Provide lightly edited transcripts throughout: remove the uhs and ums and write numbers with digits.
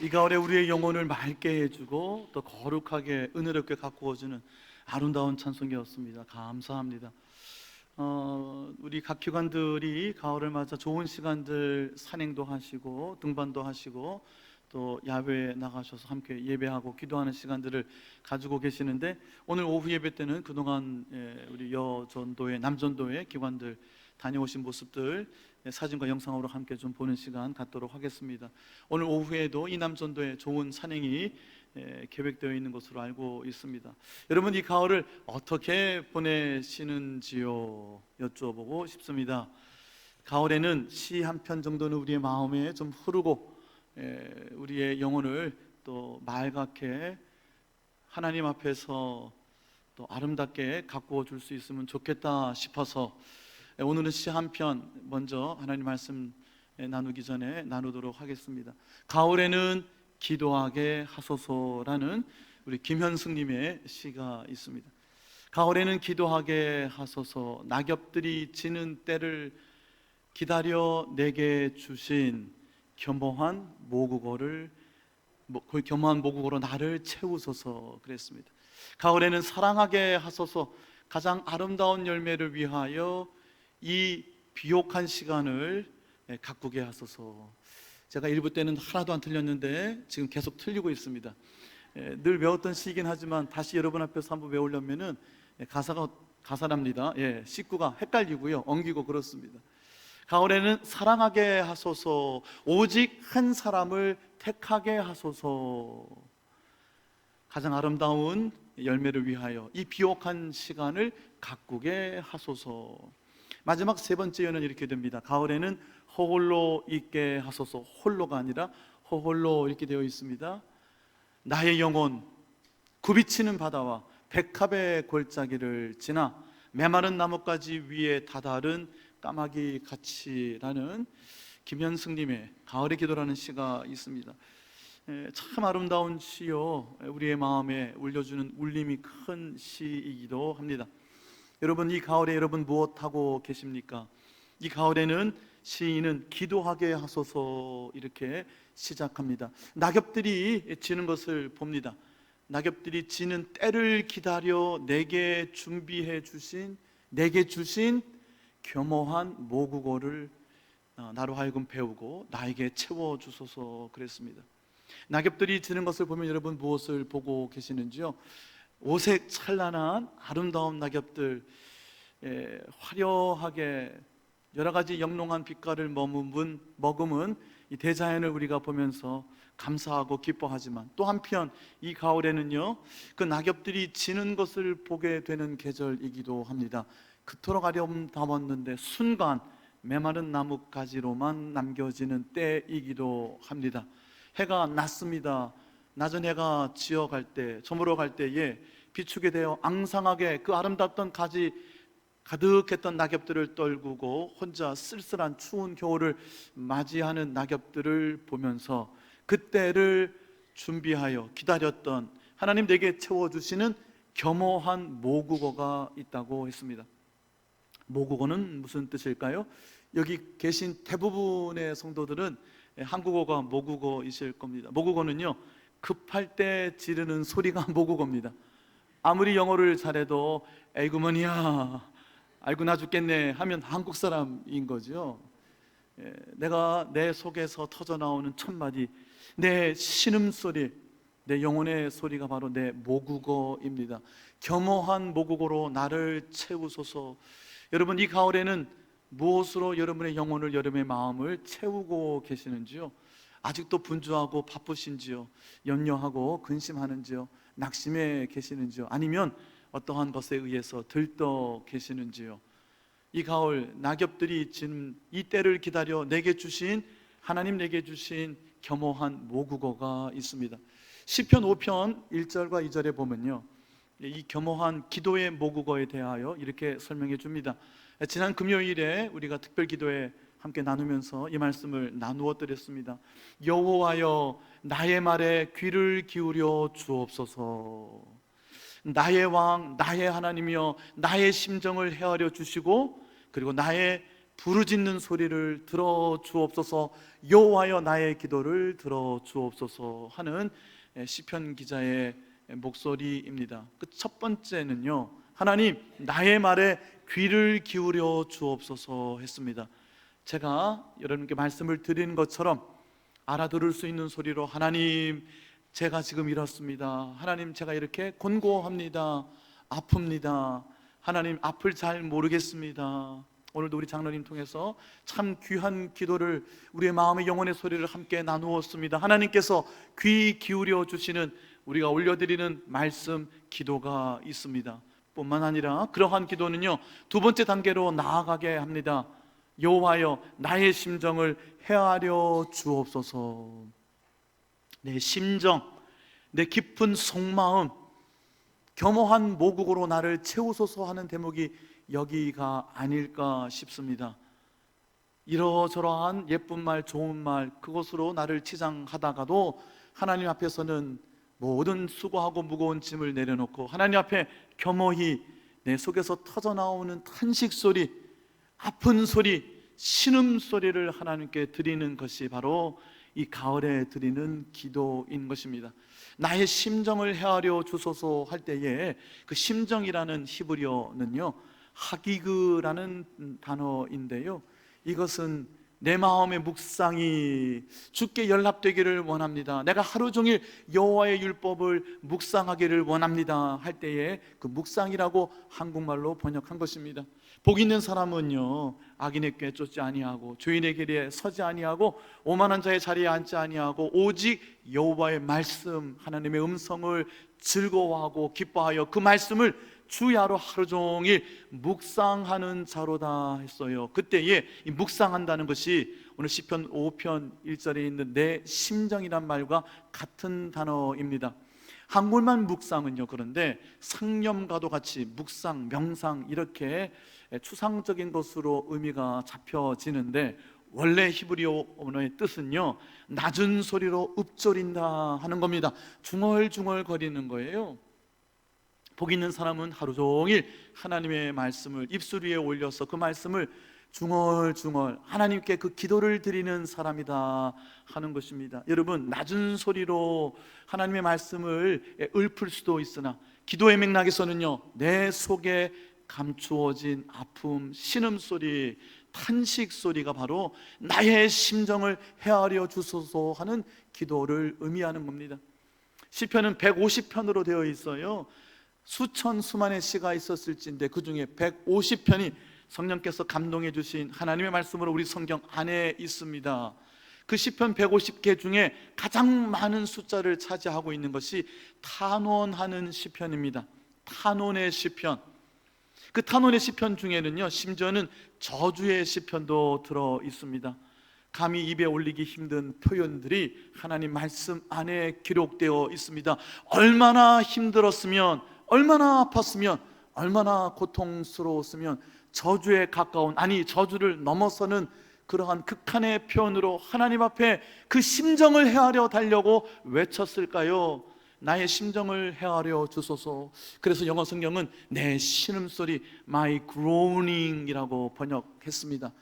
이 가을에 우리의 영혼을 맑게 해주고 또 거룩하게 은혜롭게 가꾸어주는 아름다운 찬송이었습니다. 감사합니다. 우리 각 기관들이 가을을 맞아 좋은 시간들 산행도 하시고 등반도 하시고 또 야외에 나가셔서 함께 예배하고 기도하는 시간들을 가지고 계시는데, 오늘 오후 예배 때는 그동안 우리 여전도회, 남전도회 기관들 다녀오신 모습들 사진과 영상으로 함께 좀 보는 시간 갖도록 하겠습니다. 오늘 오후에도 이 남전도회 좋은 산행이 계획되어 있는 것으로 알고 있습니다. 여러분, 이 가을을 어떻게 보내시는지요? 여쭤보고 싶습니다. 가을에는 시 한 편 정도는 우리의 마음에 좀 흐르고 우리의 영혼을 또 맑게 하나님 앞에서 또 아름답게 가꾸어 줄 수 있으면 좋겠다 싶어서 오늘은 시 한 편 먼저 하나님 말씀 나누기 전에 나누도록 하겠습니다. 가을에는 기도하게 하소서라는 우리 김현승님의 시가 있습니다. 가을에는 기도하게 하소서, 낙엽들이 지는 때를 기다려 내게 주신 겸허한 모국어로 나를 채우소서 그랬습니다. 가을에는 사랑하게 하소서, 가장 아름다운 열매를 위하여 이 비옥한 시간을 가꾸게 하소서. 제가 1부 때는 하나도 안 틀렸는데 지금 계속 틀리고 있습니다. 늘 외웠던 시이긴 하지만 다시 여러분 앞에서 한번 외우려면은 가사랍니다. 식구가 헷갈리고요, 엉기고 그렇습니다. 가을에는 사랑하게 하소서, 오직 한 사람을 택하게 하소서, 가장 아름다운 열매를 위하여 이 비옥한 시간을 가꾸게 하소서. 마지막 세 번째 예는 이렇게 됩니다. 가을에는 허홀로 있게 하소서. 홀로가 아니라 허홀로 이렇게 되어 있습니다. 나의 영혼 굽이치는 바다와 백합의 골짜기를 지나 메마른 나뭇가지 위에 다다른 까마귀 같이라는 김현승님의 가을의 기도라는 시가 있습니다. 참 아름다운 시요, 우리의 마음에 울려주는 울림이 큰 시이기도 합니다. 여러분, 이 가을에 여러분 무엇하고 계십니까? 이 가을에는 시인은 기도하게 하소서 이렇게 시작합니다. 낙엽들이 지는 것을 봅니다. 낙엽들이 지는 때를 기다려 내게 주신 겸허한 모국어를 나로 하여금 배우고 나에게 채워주소서 그랬습니다. 낙엽들이 지는 것을 보면 여러분 무엇을 보고 계시는지요? 오색 찬란한 아름다운 낙엽들, 화려하게 여러 가지 영롱한 빛깔을 머금은 이 대자연을 우리가 보면서 감사하고 기뻐하지만, 또 한편 이 가을에는요, 그 낙엽들이 지는 것을 보게 되는 계절이기도 합니다. 그토록 아름다웠는데 순간 메마른 나뭇가지로만 남겨지는 때이기도 합니다. 해가 낮습니다. 낮은 해가 지어갈 때, 저물어 갈 때에 비추게 되어 앙상하게 그 아름답던 가지 가득했던 낙엽들을 떨구고 혼자 쓸쓸한 추운 겨울을 맞이하는 낙엽들을 보면서 그때를 준비하여 기다렸던 하나님 내게 채워주시는 겸허한 모국어가 있다고 했습니다. 모국어는 무슨 뜻일까요? 여기 계신 대부분의 성도들은 한국어가 모국어이실 겁니다. 모국어는요, 급할 때 지르는 소리가 모국어입니다. 아무리 영어를 잘해도 에이구머니야, 알고 나 죽겠네 하면 한국 사람인 거죠. 내가 내 속에서 터져나오는 첫마디, 내 신음소리, 내 영혼의 소리가 바로 내 모국어입니다. 겸허한 모국어로 나를 채우소서. 여러분, 이 가을에는 무엇으로 여러분의 영혼을, 여러분의 마음을 채우고 계시는지요? 아직도 분주하고 바쁘신지요? 염려하고 근심하는지요? 낙심해 계시는지요? 아니면 어떠한 것에 의해서 들떠 계시는지요? 이 가을 낙엽들이 지는 이 때를 기다려 하나님 내게 주신 겸허한 모국어가 있습니다. 시편 5편 1절과 2절에 보면요, 이 겸허한 기도의 모국어에 대하여 이렇게 설명해 줍니다. 지난 금요일에 우리가 특별 기도에 함께 나누면서 이 말씀을 나누어 드렸습니다. 여호와여, 나의 말에 귀를 기울여 주옵소서. 나의 왕, 나의 하나님이여, 나의 심정을 헤아려 주시고 그리고 나의 부르짖는 소리를 들어 주옵소서, 여호와여 나의 기도를 들어 주옵소서 하는 시편 기자의 목소리입니다. 그 첫 번째는요, 하나님 나의 말에 귀를 기울여 주옵소서 했습니다. 제가 여러분께 말씀을 드리는 것처럼 알아들을 수 있는 소리로, 하나님 제가 지금 이렇습니다, 하나님 제가 이렇게 곤고합니다, 아픕니다, 하나님 앞을 잘 모르겠습니다. 오늘도 우리 장로님 통해서 참 귀한 기도를, 우리의 마음의 영혼의 소리를 함께 나누었습니다. 하나님께서 귀 기울여 주시는, 우리가 올려드리는 말씀 기도가 있습니다. 뿐만 아니라 그러한 기도는요, 두 번째 단계로 나아가게 합니다. 여호와여 나의 심정을 헤아려 주옵소서. 내 심정, 내 깊은 속마음, 겸허한 모국으로 나를 채우소서 하는 대목이 여기가 아닐까 싶습니다. 이러저러한 예쁜 말, 좋은 말, 그것으로 나를 치장하다가도 하나님 앞에서는 모든 수고하고 무거운 짐을 내려놓고 하나님 앞에 겸허히 내 속에서 터져나오는 탄식 소리, 아픈 소리, 신음소리를 하나님께 드리는 것이 바로 이 가을에 드리는 기도인 것입니다. 나의 심정을 헤아려 주소서 할 때에 그 심정이라는 히브리어는요, 하기그라는 단어인데요, 이것은 내 마음의 묵상이 주께 연락되기를 원합니다, 내가 하루 종일 여호와의 율법을 묵상하기를 원합니다 할 때에 그 묵상이라고 한국말로 번역한 것입니다. 복 있는 사람은요, 악인의 꾀 쫓지 아니하고 죄인의 길에 서지 아니하고 오만한 자의 자리에 앉지 아니하고 오직 여호와의 말씀, 하나님의 음성을 즐거워하고 기뻐하여 그 말씀을 주야로 하루 종일 묵상하는 자로다 했어요. 그때에 이 묵상한다는 것이 오늘 시편 5편 1절에 있는 내 심정이란 말과 같은 단어입니다. 한국말 묵상은요, 그런데 상념과도 같이 묵상, 명상 이렇게 추상적인 것으로 의미가 잡혀지는데, 원래 히브리어 언어의 뜻은요, 낮은 소리로 읊조린다 하는 겁니다. 중얼중얼 거리는 거예요. 복 있는 사람은 하루 종일 하나님의 말씀을 입술 위에 올려서 그 말씀을 중얼중얼 하나님께 그 기도를 드리는 사람이다 하는 것입니다. 여러분, 낮은 소리로 하나님의 말씀을 읊을 수도 있으나 기도의 맥락에서는요, 내 속에 감추어진 아픔, 신음소리, 탄식소리가 바로 나의 심정을 헤아려 주소서 하는 기도를 의미하는 겁니다. 시편은 150편으로 되어 있어요. 수천 수만의 시가 있었을진데 그 중에 150편이 성령께서 감동해 주신 하나님의 말씀으로 우리 성경 안에 있습니다. 그 시편 150개 중에 가장 많은 숫자를 차지하고 있는 것이 탄원하는 시편입니다. 탄원의 시편. 그 탄원의 시편 중에는요, 심지어는 저주의 시편도 들어 있습니다. 감히 입에 올리기 힘든 표현들이 하나님 말씀 안에 기록되어 있습니다. 얼마나 힘들었으면, 얼마나 아팠으면, 얼마나 고통스러웠으면 저주에 가까운, 아니 저주를 넘어서는 그러한 극한의 표현으로 하나님 앞에 그 심정을 헤아려 달려고 외쳤을까요? 나의 심정을 헤아려 주소서. 그래서 영어 성경은 내 신음소리, my groaning이라고 번역했습니다.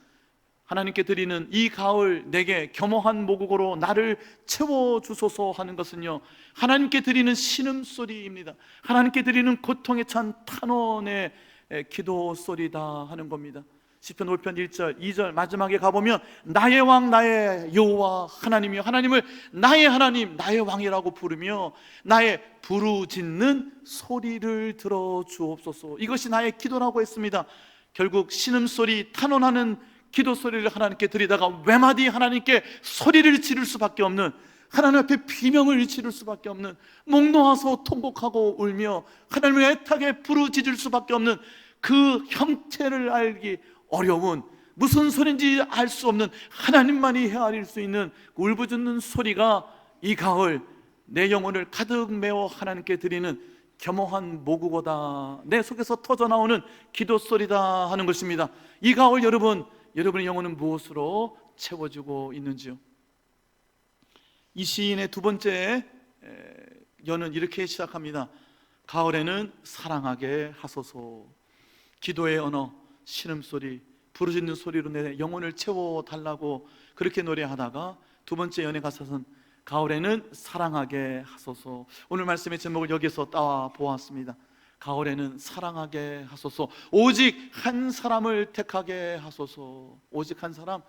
하나님께 드리는 이 가을 내게 겸허한 모국으로 나를 채워주소서 하는 것은요, 하나님께 드리는 신음소리입니다. 하나님께 드리는 고통에 찬 탄원의 기도소리다 하는 겁니다. 시편 5편 1절 2절 마지막에 가보면 나의 왕 나의 여호와 하나님이여, 하나님을 나의 하나님 나의 왕이라고 부르며 나의 부르짖는 소리를 들어주옵소서. 이것이 나의 기도라고 했습니다. 결국 신음소리, 탄원하는 기도 소리를 하나님께 드리다가 외마디 하나님께 소리를 지를 수밖에 없는, 하나님 앞에 비명을 지를 수밖에 없는, 목 놓아서 통곡하고 울며 하나님을 애타게 부르짖을 수밖에 없는 그 형체를 알기 어려운, 무슨 소리인지 알 수 없는, 하나님만이 헤아릴 수 있는 울부짖는 소리가 이 가을 내 영혼을 가득 메워 하나님께 드리는 겸허한 모국어다, 내 속에서 터져나오는 기도소리다 하는 것입니다. 이 가을 여러분의 영혼은 무엇으로 채워지고 있는지요? 이 시인의 두 번째 연은 이렇게 시작합니다. 가을에는 사랑하게 하소서. 기도의 언어, 신음소리, 부르짖는 소리로 내 영혼을 채워달라고 그렇게 노래하다가 두 번째 연애 가사는 가을에는 사랑하게 하소서. 오늘 말씀의 제목을 여기서 따와 보았습니다. 가을에는 사랑하게 하소서. 오직 한 사람을 택하게 하소서. 오직 한 사람,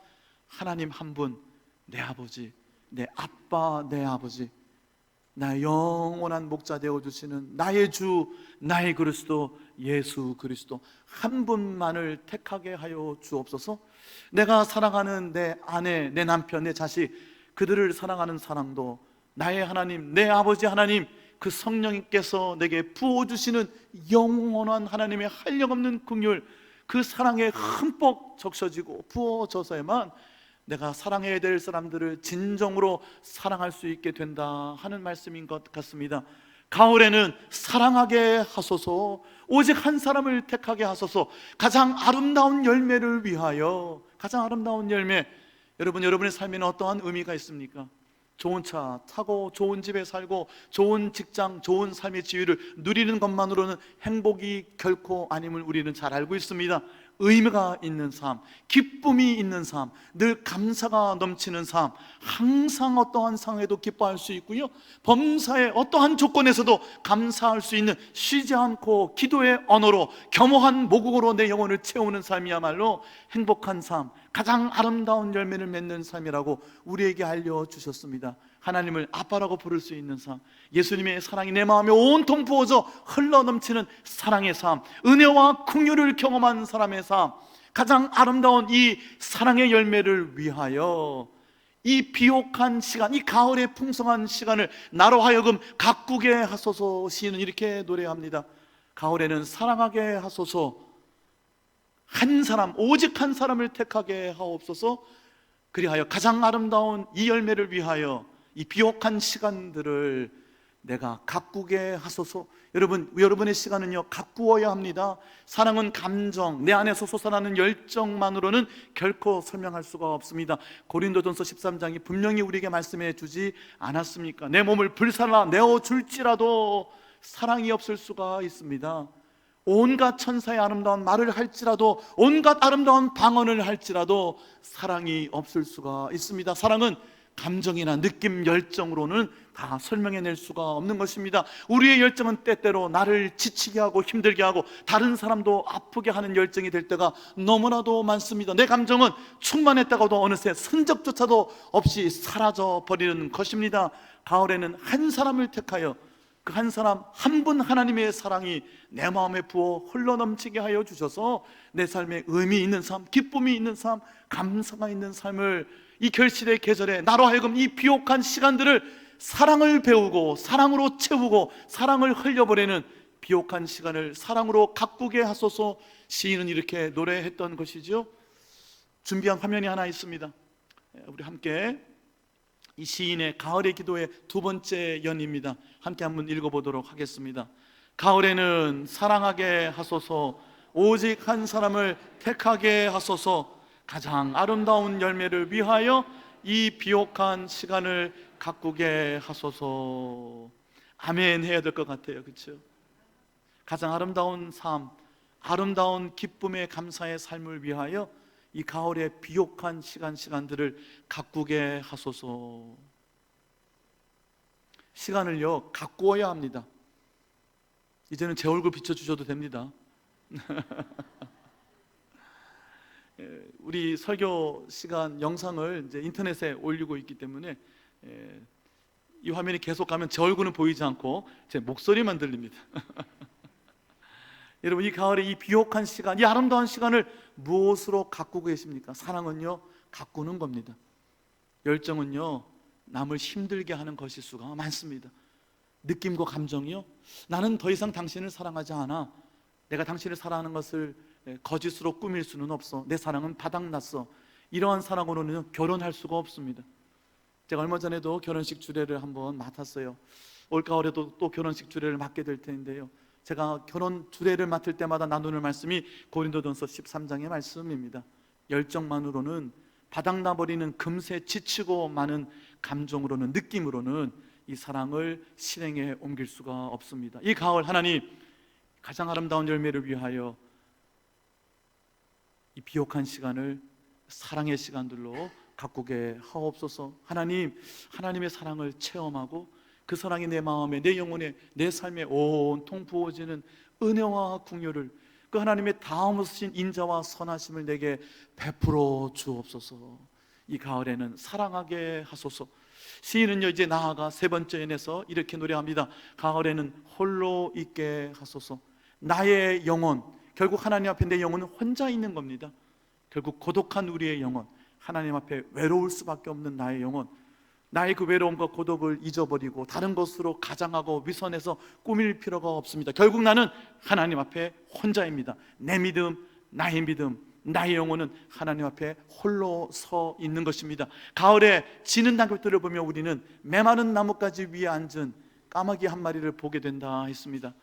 하나님 한 분, 내 아버지, 내 아빠, 내 아버지, 나의 영원한 목자 되어주시는 나의 주, 나의 그리스도 예수 그리스도 한 분만을 택하게 하여 주옵소서. 내가 사랑하는 내 아내, 내 남편, 내 자식, 그들을 사랑하는 사랑도 나의 하나님, 내 아버지 하나님, 그 성령님께서 내게 부어주시는 영원한 하나님의 한량없는 긍휼, 그 사랑에 흠뻑 적셔지고 부어져서야만 내가 사랑해야 될 사람들을 진정으로 사랑할 수 있게 된다 하는 말씀인 것 같습니다. 가을에는 사랑하게 하소서. 오직 한 사람을 택하게 하소서. 가장 아름다운 열매를 위하여. 가장 아름다운 열매, 여러분의 삶에는 어떠한 의미가 있습니까? 좋은 차 타고 좋은 집에 살고 좋은 직장, 좋은 삶의 지위를 누리는 것만으로는 행복이 결코 아님을 우리는 잘 알고 있습니다. 의미가 있는 삶, 기쁨이 있는 삶, 늘 감사가 넘치는 삶, 항상 어떠한 상황에도 기뻐할 수 있고요, 범사의 어떠한 조건에서도 감사할 수 있는, 쉬지 않고 기도의 언어로 겸허한 모국어로 내 영혼을 채우는 삶이야말로 행복한 삶, 가장 아름다운 열매를 맺는 삶이라고 우리에게 알려주셨습니다. 하나님을 아빠라고 부를 수 있는 삶, 예수님의 사랑이 내 마음에 온통 부어져 흘러넘치는 사랑의 삶, 은혜와 긍휼을 경험한 사람의 삶, 가장 아름다운 이 사랑의 열매를 위하여 이 비옥한 시간, 이 가을의 풍성한 시간을 나로 하여금 가꾸게 하소서. 시인은 이렇게 노래합니다. 가을에는 사랑하게 하소서. 한 사람, 오직 한 사람을 택하게 하옵소서. 그리하여 가장 아름다운 이 열매를 위하여 이 비옥한 시간들을 내가 가꾸게 하소서. 여러분의 시간은요, 가꾸어야 합니다. 사랑은 감정, 내 안에서 솟아나는 열정만으로는 결코 설명할 수가 없습니다. 고린도전서 13장이 분명히 우리에게 말씀해 주지 않았습니까? 내 몸을 불살라 내어줄지라도 사랑이 없을 수가 있습니다. 온갖 천사의 아름다운 말을 할지라도, 온갖 아름다운 방언을 할지라도 사랑이 없을 수가 있습니다. 사랑은 감정이나 느낌, 열정으로는 다 설명해낼 수가 없는 것입니다. 우리의 열정은 때때로 나를 지치게 하고 힘들게 하고 다른 사람도 아프게 하는 열정이 될 때가 너무나도 많습니다. 내 감정은 충만했다가도 어느새 흔적조차도 없이 사라져 버리는 것입니다. 가을에는 한 사람을 택하여 그 한 사람, 한 분 하나님의 사랑이 내 마음에 부어 흘러넘치게 하여 주셔서 내 삶에 의미 있는 삶, 기쁨이 있는 삶, 감사가 있는 삶을 이 결실의 계절에 나로 하여금 이 비옥한 시간들을 사랑을 배우고 사랑으로 채우고 사랑을 흘려보내는 비옥한 시간을 사랑으로 가꾸게 하소서. 시인은 이렇게 노래했던 것이죠. 준비한 화면이 하나 있습니다. 우리 함께 이 시인의 가을의 기도의 두 번째 연입니다. 함께 한번 읽어보도록 하겠습니다. 가을에는 사랑하게 하소서. 오직 한 사람을 택하게 하소서. 가장 아름다운 열매를 위하여 이 비옥한 시간을 가꾸게 하소서. 아멘 해야 될 것 같아요. 그렇죠? 가장 아름다운 삶, 아름다운 기쁨의 감사의 삶을 위하여 이 가을의 비옥한 시간들을 가꾸게 하소서. 시간을요, 가꾸어야 합니다. 이제는 제 얼굴 비춰주셔도 됩니다. 우리 설교 시간 영상을 이제 인터넷에 올리고 있기 때문에 이 화면이 계속 가면 제 얼굴은 보이지 않고 제 목소리만 들립니다. 여러분, 이 가을에 이 비옥한 시간, 이 아름다운 시간을 무엇으로 가꾸고 계십니까? 사랑은요, 가꾸는 겁니다. 열정은요, 남을 힘들게 하는 것일 수가 많습니다. 느낌과 감정이요, 나는 더 이상 당신을 사랑하지 않아. 내가 당신을 사랑하는 것을 거짓으로 꾸밀 수는 없어. 내 사랑은 바닥났어. 이러한 사랑으로는 결혼할 수가 없습니다. 제가 얼마 전에도 결혼식 주례를 한번 맡았어요. 올가을에도 또 결혼식 주례를 맡게 될 텐데요, 제가 결혼 주례를 맡을 때마다 나누는 말씀이 고린도전서 13장의 말씀입니다. 열정만으로는 바닥나버리는 금세 지치고 많은 감정으로는, 느낌으로는 이 사랑을 실행에 옮길 수가 없습니다. 이 가을 하나님 가장 아름다운 열매를 위하여 이 비옥한 시간을 사랑의 시간들로 가꾸게 하옵소서. 하나님, 하나님의 사랑을 체험하고 그 사랑이 내 마음에, 내 영혼에, 내 삶에 온통 부어지는 은혜와 긍휼을, 그 하나님의 다음으신 인자와 선하심을 내게 베풀어 주옵소서. 이 가을에는 사랑하게 하소서. 시인은요 이제 나아가 세 번째 연에서 이렇게 노래합니다. 가을에는 홀로 있게 하소서. 나의 영혼, 결국 하나님 앞에 내 영혼은 혼자 있는 겁니다. 결국 고독한 우리의 영혼, 하나님 앞에 외로울 수밖에 없는 나의 영혼, 나의 그 외로움과 고독을 잊어버리고 다른 것으로 가장하고 위선해서 꾸밀 필요가 없습니다. 결국 나는 하나님 앞에 혼자입니다. 내 믿음, 나의 믿음, 나의 영혼은 하나님 앞에 홀로 서 있는 것입니다. 가을에 지는 낙엽들을 보며 우리는 메마른 나뭇가지 위에 앉은 까마귀 한 마리를 보게 된다 했습니다.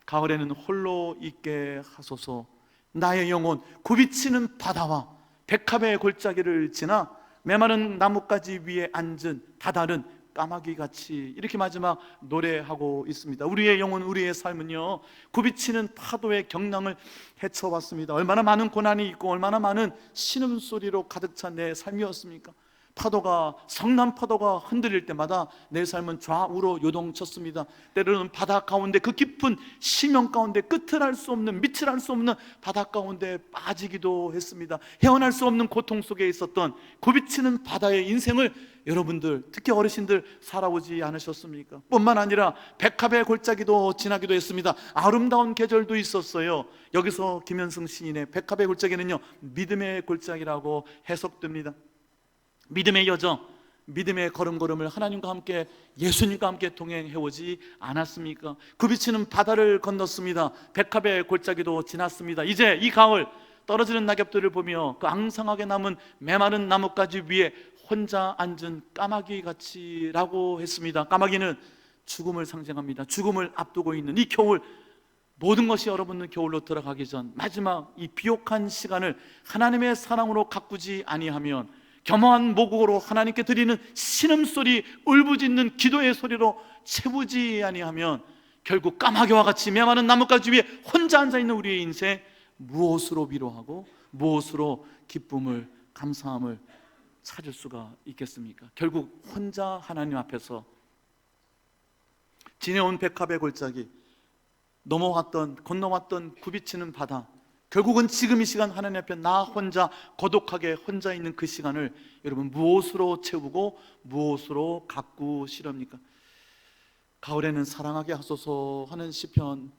가을에는 홀로 있게 하소서. 나의 영혼, 굽이치는 바다와 백합의 골짜기를 지나 메마른 나뭇가지 위에 앉은 다다른 까마귀같이, 이렇게 마지막 노래하고 있습니다. 우리의 영혼, 우리의 삶은요 굽이치는 파도의 경랑을 헤쳐왔습니다. 얼마나 많은 고난이 있고 얼마나 많은 신음소리로 가득 찬 내 삶이었습니까? 파도가, 성난 파도가 흔들릴 때마다 내 삶은 좌우로 요동쳤습니다. 때로는 바다 가운데, 그 깊은 심연 가운데 끝을 알 수 없는, 밑을 알 수 없는 바다 가운데 빠지기도 했습니다. 헤어날 수 없는 고통 속에 있었던 굽이치는 바다의 인생을 여러분들, 특히 어르신들 살아오지 않으셨습니까? 뿐만 아니라 백합의 골짜기도 지나기도 했습니다. 아름다운 계절도 있었어요. 여기서 김현승 시인의 백합의 골짜기는요 믿음의 골짜기라고 해석됩니다. 믿음의 여정, 믿음의 걸음걸음을 하나님과 함께, 예수님과 함께 동행해오지 않았습니까? 굽이치는 바다를 건넜습니다. 백합의 골짜기도 지났습니다. 이제 이 가을 떨어지는 낙엽들을 보며 그 앙상하게 남은 메마른 나뭇가지 위에 혼자 앉은 까마귀같이라고 했습니다. 까마귀는 죽음을 상징합니다. 죽음을 앞두고 있는 이 겨울, 모든 것이 여러분은 겨울로 들어가기 전 마지막 이 비옥한 시간을 하나님의 사랑으로 가꾸지 아니하면, 겸허한 모국으로 하나님께 드리는 신음소리, 울부짖는 기도의 소리로 채우지 아니하면 결국 까마귀와 같이 메마른 나뭇가지 위에 혼자 앉아있는 우리의 인생, 무엇으로 위로하고 무엇으로 기쁨을, 감사함을 찾을 수가 있겠습니까? 결국 혼자 하나님 앞에서 지내온 백합의 골짜기, 건너왔던 굽이치는 바다, 결국은 지금 이 시간 하나님 앞에 나 혼자 고독하게 혼자 있는 그 시간을 여러분 무엇으로 채우고 무엇으로 가꾸시렵니까? 가을에는 사랑하게 하소서 하는 시편,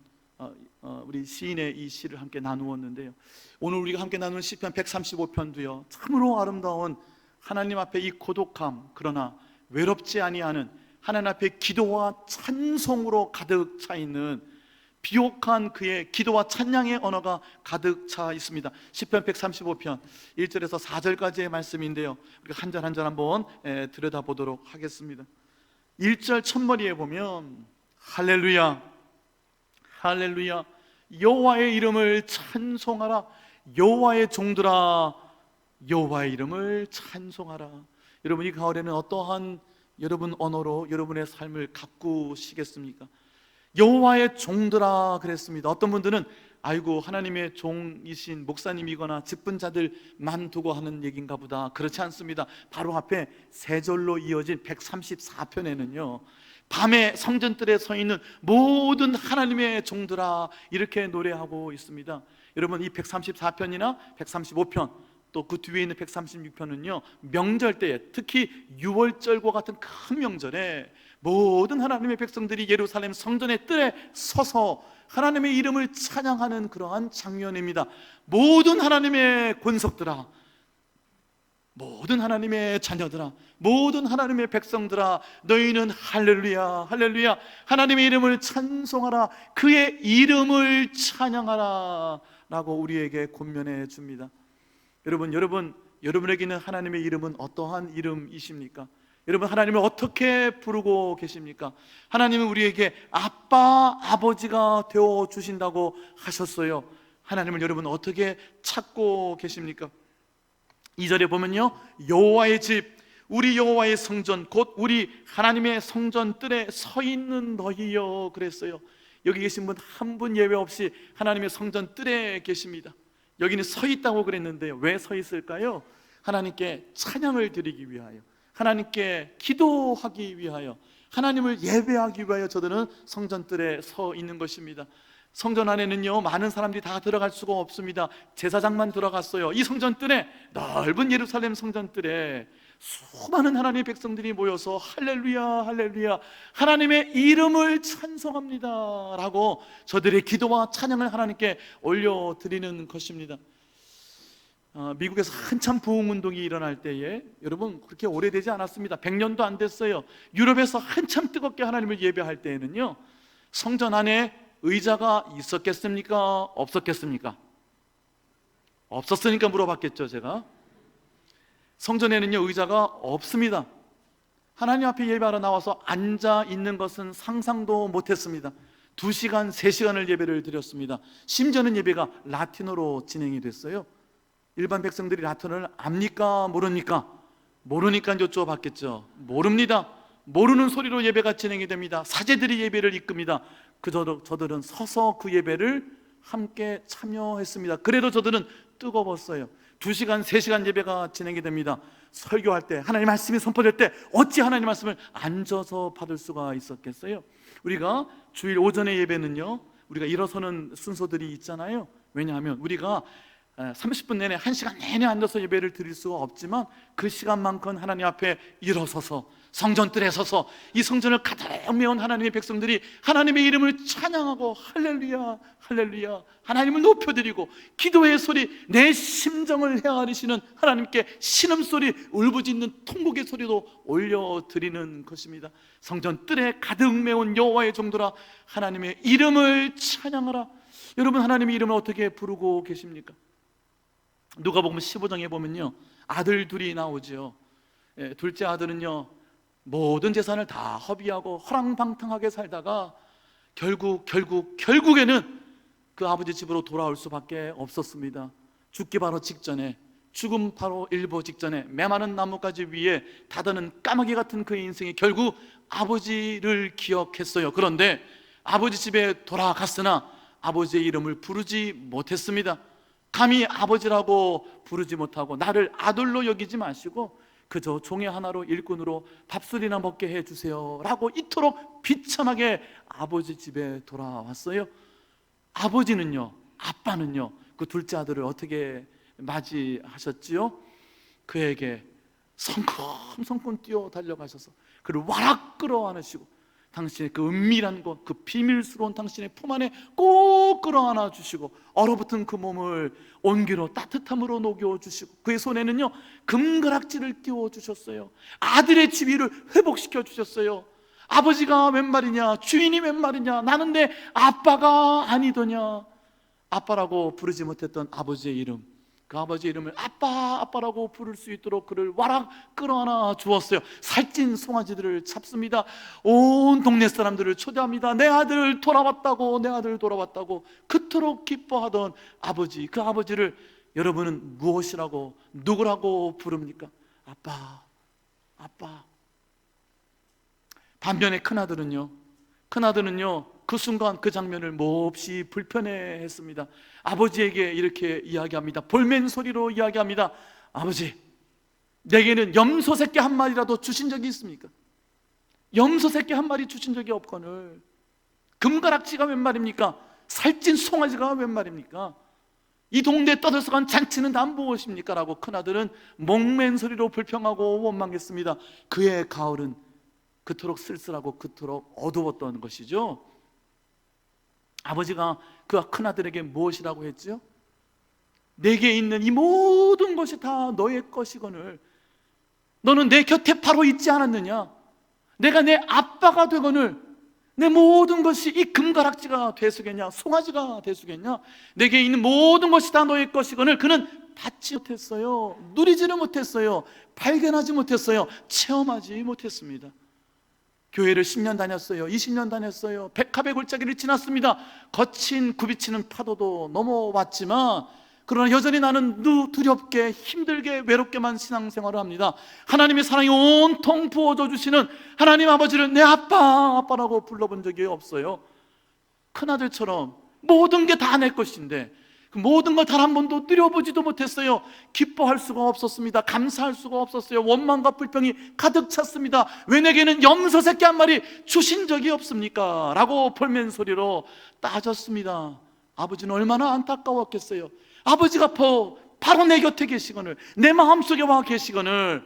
우리 시인의 이 시를 함께 나누었는데요, 오늘 우리가 함께 나누는 시편 135편도요 참으로 아름다운 하나님 앞에 이 고독함, 그러나 외롭지 아니하는 하나님 앞에 기도와 찬송으로 가득 차 있는 비옥한 그의 기도와 찬양의 언어가 가득 차 있습니다. 시편 135편 1절에서 4절까지의 말씀인데요, 우리가 한 절 한 절 한번 들여다보도록 하겠습니다. 1절 첫머리에 보면 할렐루야, 할렐루야, 여호와의 이름을 찬송하라. 여호와의 종들아, 여호와의 이름을 찬송하라. 여러분, 이 가을에는 어떠한 여러분 언어로 여러분의 삶을 가꾸시겠습니까? 여호와의 종들아 그랬습니다. 어떤 분들은 아이고 하나님의 종이신 목사님이거나 직분자들만 두고 하는 얘기인가 보다. 그렇지 않습니다. 바로 앞에 세 절로 이어진 134편에는요 밤에 성전뜰에 서 있는 모든 하나님의 종들아 이렇게 노래하고 있습니다. 여러분, 이 134편이나 135편 또 그 뒤에 있는 136편은요 명절 때에, 특히 6월절과 같은 큰 명절에 모든 하나님의 백성들이 예루살렘 성전의 뜰에 서서 하나님의 이름을 찬양하는 그러한 장면입니다. 모든 하나님의 권속들아, 모든 하나님의 자녀들아, 모든 하나님의 백성들아, 너희는 할렐루야, 할렐루야, 하나님의 이름을 찬송하라, 그의 이름을 찬양하라 라고 우리에게 권면해 줍니다. 여러분에게는 하나님의 이름은 어떠한 이름이십니까? 여러분, 하나님을 어떻게 부르고 계십니까? 하나님은 우리에게 아빠, 아버지가 되어 주신다고 하셨어요. 하나님을 여러분 어떻게 찾고 계십니까? 2절에 보면요, 여호와의 집, 우리 여호와의 성전, 곧 우리 하나님의 성전 뜰에 서 있는 너희여 그랬어요. 여기 계신 분 한 분 예외 없이 하나님의 성전 뜰에 계십니다. 여기는 서 있다고 그랬는데 왜 서 있을까요? 하나님께 찬양을 드리기 위하여, 하나님께 기도하기 위하여, 하나님을 예배하기 위하여 저들은 성전뜰에 서 있는 것입니다. 성전 안에는요 많은 사람들이 다 들어갈 수가 없습니다. 제사장만 들어갔어요. 이 성전뜰에, 넓은 예루살렘 성전뜰에 수많은 하나님의 백성들이 모여서 할렐루야 할렐루야 하나님의 이름을 찬송합니다 라고 저들의 기도와 찬양을 하나님께 올려드리는 것입니다. 미국에서 한참 부흥운동이 일어날 때에, 여러분 그렇게 오래되지 않았습니다. 100년도 안 됐어요. 유럽에서 한참 뜨겁게 하나님을 예배할 때에는요 성전 안에 의자가 있었겠습니까? 없었겠습니까? 없었으니까 물어봤겠죠. 제가 성전에는요 의자가 없습니다. 하나님 앞에 예배하러 나와서 앉아 있는 것은 상상도 못했습니다. 2시간, 3시간을 예배를 드렸습니다. 심지어는 예배가 라틴어로 진행이 됐어요. 일반 백성들이 라틴어를 압니까? 모릅니까? 모르니까 여쭤봤겠죠. 모릅니다. 모르는 소리로 예배가 진행이 됩니다. 사제들이 예배를 이끕니다. 저들은 서서 그 예배를 함께 참여했습니다. 그래도 저들은 뜨거웠어요. 2시간, 3시간 예배가 진행이 됩니다. 설교할 때, 하나님 말씀이 선포될 때 어찌 하나님 말씀을 앉아서 받을 수가 있었겠어요? 우리가 주일 오전의 예배는요 우리가 일어서는 순서들이 있잖아요. 왜냐하면 우리가 30분 내내 1시간 내내 앉아서 예배를 드릴 수가 없지만 그 시간만큼 하나님 앞에 일어서서 성전뜰에 서서 이 성전을 가득 메운 하나님의 백성들이 하나님의 이름을 찬양하고 할렐루야 할렐루야 하나님을 높여드리고 기도의 소리, 내 심정을 헤아리시는 하나님께 신음소리, 울부짖는 통곡의 소리도 올려드리는 것입니다. 성전뜰에 가득 메운 여호와의 종들아 하나님의 이름을 찬양하라. 여러분 하나님의 이름을 어떻게 부르고 계십니까? 누가복음 15장에 보면요 아들 둘이 나오죠. 둘째 아들은요 모든 재산을 다 허비하고 허랑방탕하게 살다가 결국에는 그 아버지 집으로 돌아올 수밖에 없었습니다. 죽기 바로 직전에, 죽음 바로 일보 직전에 메마른 나뭇가지 위에 다다는 까마귀 같은 그의 인생이 결국 아버지를 기억했어요. 그런데 아버지 집에 돌아갔으나 아버지의 이름을 부르지 못했습니다. 감히 아버지라고 부르지 못하고 나를 아들로 여기지 마시고 그저 종의 하나로 일꾼으로 밥술이나 먹게 해주세요 라고 이토록 비참하게 아버지 집에 돌아왔어요. 아버지는요, 아빠는요 그 둘째 아들을 어떻게 맞이하셨지요? 그에게 성큼성큼 뛰어 달려가셔서 그를 와락 끌어안으시고 당신의 그 은밀한 것, 그 비밀스러운 당신의 품 안에 꼭 끌어안아 주시고 얼어붙은 그 몸을 온기로 따뜻함으로 녹여주시고 그의 손에는요 금가락지를 끼워 주셨어요. 아들의 지위를 회복시켜 주셨어요. 아버지가 웬 말이냐, 주인이 웬 말이냐, 나는 내 아빠가 아니더냐. 아빠라고 부르지 못했던 아버지의 이름, 그 아버지의 이름을 아빠라고 부를 수 있도록 그를 와락 끌어안아 주었어요. 살찐 송아지들을 잡습니다. 온 동네 사람들을 초대합니다. 내 아들 돌아왔다고, 내 아들 돌아왔다고 그토록 기뻐하던 아버지, 그 아버지를 여러분은 무엇이라고, 누구라고 부릅니까? 아빠. 반면에 큰아들은요 그 순간 그 장면을 몹시 불편해했습니다. 아버지에게 이렇게 이야기합니다. 볼멘 소리로 이야기합니다. 아버지, 내게는 염소 새끼 한 마리라도 주신 적이 있습니까? 염소 새끼 한 마리 주신 적이 없거늘 금가락지가 웬 말입니까? 살찐 송아지가 웬 말입니까? 이 동네에 떠들썩한 잔치는 다 무엇입니까? 라고 큰아들은 목맨 소리로 불평하고 원망했습니다. 그의 가을은 그토록 쓸쓸하고 그토록 어두웠던 것이죠. 아버지가 그 큰아들에게 무엇이라고 했죠? 내게 있는 이 모든 것이 다 너의 것이거늘 너는 내 곁에 바로 있지 않았느냐? 내가 내 아빠가 되거늘 내 모든 것이 이 금가락지가 되수겠냐? 송아지가 되수겠냐? 내게 있는 모든 것이 다 너의 것이거늘 그는 받지 못했어요. 누리지는 못했어요. 발견하지 못했어요. 체험하지 못했습니다. 교회를 10년 다녔어요. 20년 다녔어요. 백합의 골짜기를 지났습니다. 거친 굽이치는 파도도 넘어왔지만 그러나 여전히 나는 두렵게 힘들게 외롭게만 신앙생활을 합니다. 하나님의 사랑이 온통 부어져 주시는 하나님 아버지를 내 아빠라고 불러본 적이 없어요. 큰아들처럼 모든 게 다 내 것인데 그 모든 걸 단 한 번도 누려보지도 못했어요. 기뻐할 수가 없었습니다. 감사할 수가 없었어요. 원망과 불평이 가득 찼습니다. 왜 내게는 염소 새끼 한 마리 주신 적이 없습니까? 라고 볼멘 소리로 따졌습니다. 아버지는 얼마나 안타까웠겠어요. 아버지가 바로 내 곁에 계시거늘, 내 마음속에 와 계시거늘,